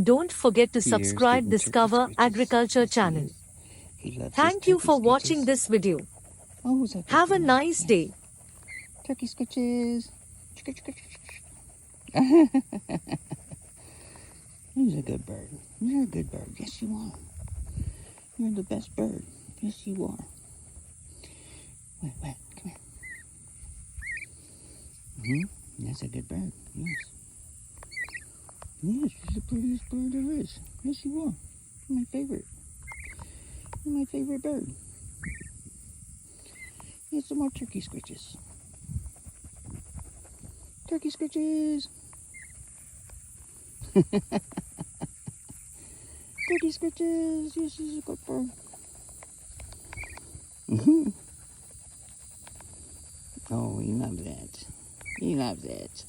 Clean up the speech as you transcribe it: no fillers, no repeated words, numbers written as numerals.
Don't forget to Pierre's subscribe getting turkey Discover scritches. Agriculture Yes, he channel. is. He loves his Thank you turkey for watching scritches. this video. Oh, who's that? Have a nice day. Turkey scritches. Chicka, chicka, chicka, chicka. He's a good bird. You're a good bird. Yes, you are. You're the best bird. Yes, you are. Wait, come here. That's a good bird. Yes. Yes, you're the prettiest bird there is. Yes, you are. You're my favorite. You're my favorite bird. Here's some more turkey scritches. Turkey scritches. Turkey scritches. Yes, he's a good bird. Oh, he loves that. He loves that.